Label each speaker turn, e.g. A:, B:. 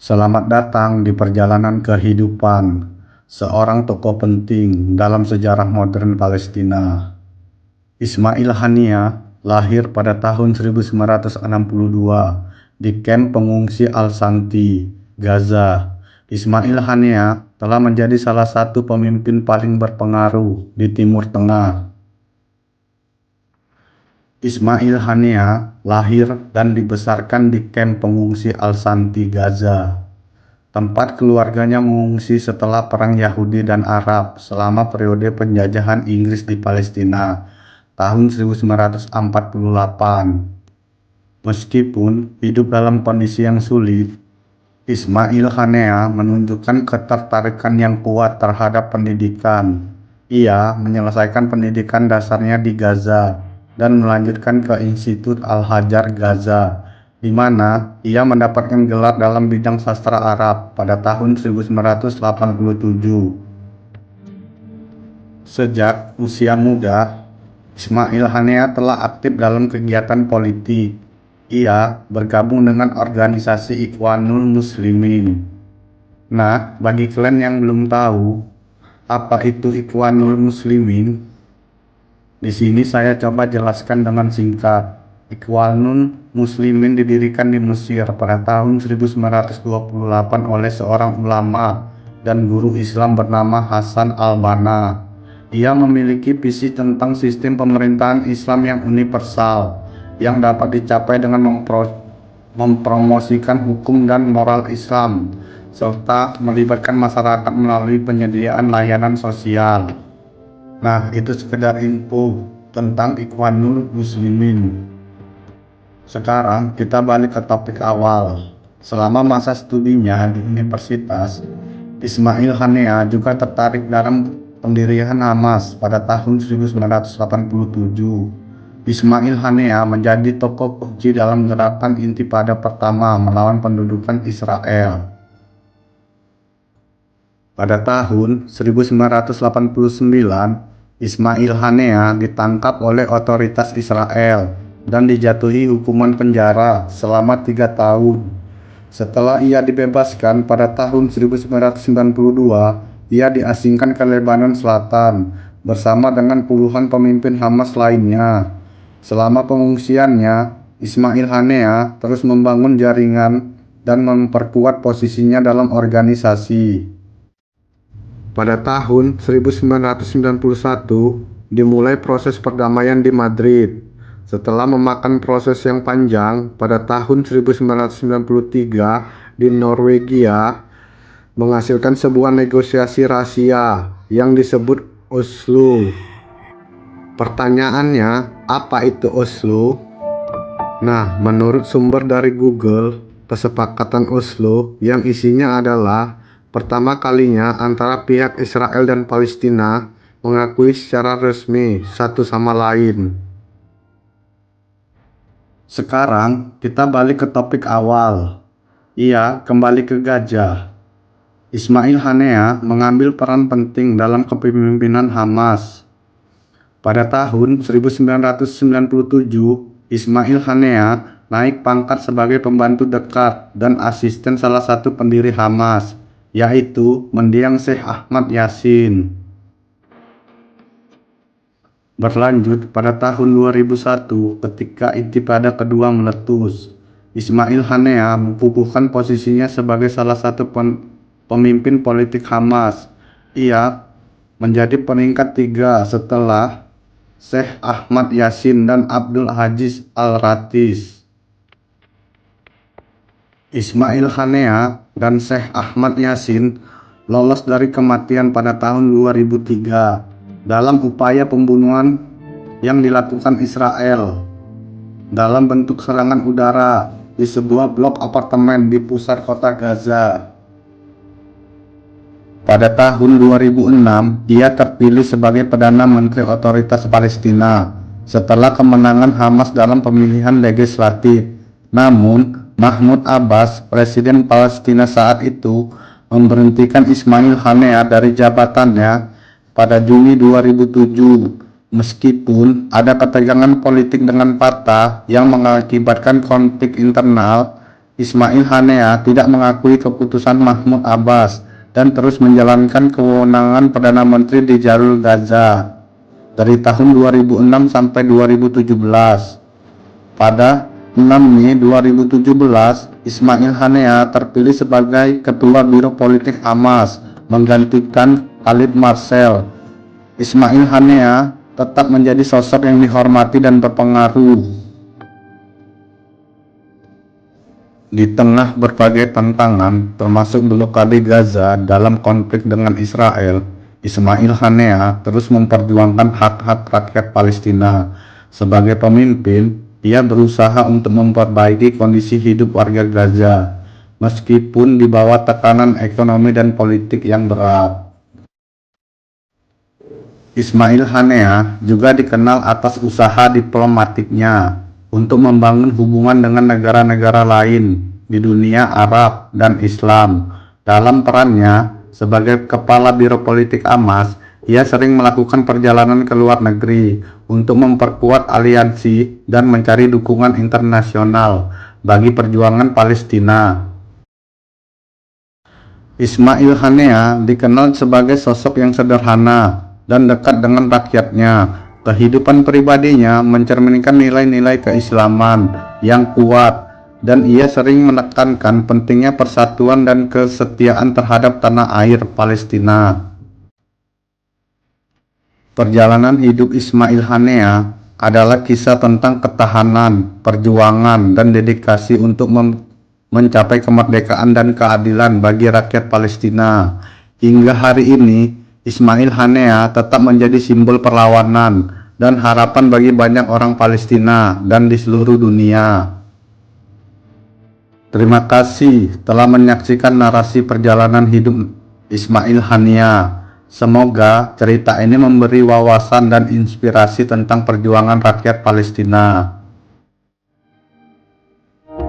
A: Selamat datang di perjalanan kehidupan seorang tokoh penting dalam sejarah modern Palestina. Ismail Haniyah lahir pada tahun 1962 di kamp pengungsi Al-Shanti, Gaza. Ismail Haniyah telah menjadi salah satu pemimpin paling berpengaruh di Timur Tengah. Ismail Haniyah lahir dan dibesarkan di kamp pengungsi Al-Shanti, Gaza, tempat keluarganya mengungsi setelah Perang Yahudi dan Arab selama periode penjajahan Inggris di Palestina tahun 1948. Meskipun hidup dalam kondisi yang sulit, Ismail Haniyah menunjukkan ketertarikan yang kuat terhadap pendidikan. Ia menyelesaikan pendidikan dasarnya di Gaza dan melanjutkan ke Institut Al-Hajar Gaza, di mana ia mendapatkan gelar dalam bidang sastra Arab pada tahun 1987. Sejak usia muda, Ismail Haniyah telah aktif dalam kegiatan politik. Ia bergabung dengan organisasi Ikhwanul Muslimin. Nah, bagi kalian yang belum tahu apa itu Ikhwanul Muslimin, di sini saya coba jelaskan dengan singkat. Ikhwanul Muslimin didirikan di Mesir pada tahun 1928 oleh seorang ulama dan guru Islam bernama Hasan al-Banna. Ia memiliki visi tentang sistem pemerintahan Islam yang universal, yang dapat dicapai dengan mempromosikan hukum dan moral Islam, serta melibatkan masyarakat melalui penyediaan layanan sosial. Nah, itu sekedar info tentang Ikhwanul Muslimin. Sekarang kita balik ke topik awal. Selama masa studinya di universitas, Ismail Haniyah juga tertarik dalam pendirian Hamas pada tahun 1987. Ismail Haniyah menjadi tokoh kunci dalam gerakan Intifada pertama melawan pendudukan Israel. Pada tahun 1989, Ismail Haniyah ditangkap oleh otoritas Israel dan dijatuhi hukuman penjara selama 3 tahun. Setelah ia dibebaskan pada tahun 1992, ia diasingkan ke Lebanon Selatan bersama dengan puluhan pemimpin Hamas lainnya. Selama pengungsiannya, Ismail Haniyah terus membangun jaringan dan memperkuat posisinya dalam organisasi. Pada tahun 1991, dimulai proses perdamaian di Madrid. Setelah memakan proses yang panjang, pada tahun 1993 di Norwegia menghasilkan sebuah negosiasi rahasia yang disebut Oslo. Pertanyaannya, apa itu Oslo? Nah, menurut sumber dari Google, kesepakatan Oslo yang isinya adalah pertama kalinya antara pihak Israel dan Palestina mengakui secara resmi satu sama lain. Sekarang kita balik ke topik awal. Ia kembali ke Gaza. Ismail Haniyah mengambil peran penting dalam kepemimpinan Hamas. Pada tahun 1997, Ismail Haniyah naik pangkat sebagai pembantu dekat dan asisten salah satu pendiri Hamas, yaitu mendiang Sheikh Ahmad Yassin. Berlanjut pada tahun 2001 ketika Intifada kedua meletus, Ismail Haniyah mengukuhkan posisinya sebagai salah satu pemimpin politik Hamas. Ia menjadi peringkat 3 setelah Sheikh Ahmad Yassin dan Abdul Aziz Al-Ratis. Ismail Haniyah dan Sheikh Ahmad Yassin lolos dari kematian pada tahun 2003 dalam upaya pembunuhan yang dilakukan Israel dalam bentuk serangan udara di sebuah blok apartemen di pusat kota Gaza. Pada tahun 2006, ia terpilih sebagai Perdana Menteri Otoritas Palestina setelah kemenangan Hamas dalam pemilihan legislatif. Namun, Mahmud Abbas, Presiden Palestina saat itu, memberhentikan Ismail Haniyah dari jabatannya pada Juni 2007, meskipun ada ketegangan politik dengan Fatah yang mengakibatkan konflik internal. Ismail Haniyeh tidak mengakui keputusan Mahmud Abbas dan terus menjalankan kewenangan Perdana Menteri di Jalur Gaza dari tahun 2006 sampai 2017. Pada 6 Mei 2017, Ismail Haniyeh terpilih sebagai Ketua Biro Politik Hamas, menggantikan Khalid Marshall. Ismail Haniyeh tetap menjadi sosok yang dihormati dan berpengaruh. Di tengah berbagai tantangan, termasuk blokade Gaza dalam konflik dengan Israel, Ismail Haniyeh terus memperjuangkan hak-hak rakyat Palestina. Sebagai pemimpin, ia berusaha untuk memperbaiki kondisi hidup warga Gaza, meskipun di bawah tekanan ekonomi dan politik yang berat. Ismail Haniyeh juga dikenal atas usaha diplomatiknya untuk membangun hubungan dengan negara-negara lain di dunia Arab dan Islam. Dalam perannya sebagai Kepala Biro Politik Hamas, ia sering melakukan perjalanan ke luar negeri untuk memperkuat aliansi dan mencari dukungan internasional bagi perjuangan Palestina. Ismail Haniyeh dikenal sebagai sosok yang sederhana dan dekat dengan rakyatnya. Kehidupan pribadinya mencerminkan nilai-nilai keislaman yang kuat, dan ia sering menekankan pentingnya persatuan dan kesetiaan terhadap tanah air Palestina. Perjalanan hidup Ismail Haniyeh adalah kisah tentang ketahanan, perjuangan, dan dedikasi untuk mencapai kemerdekaan dan keadilan bagi rakyat Palestina. Hingga hari ini, Ismail Haniyeh tetap menjadi simbol perlawanan dan harapan bagi banyak orang Palestina dan di seluruh dunia. Terima kasih telah menyaksikan narasi perjalanan hidup Ismail Haniyeh. Semoga cerita ini memberi wawasan dan inspirasi tentang perjuangan rakyat Palestina.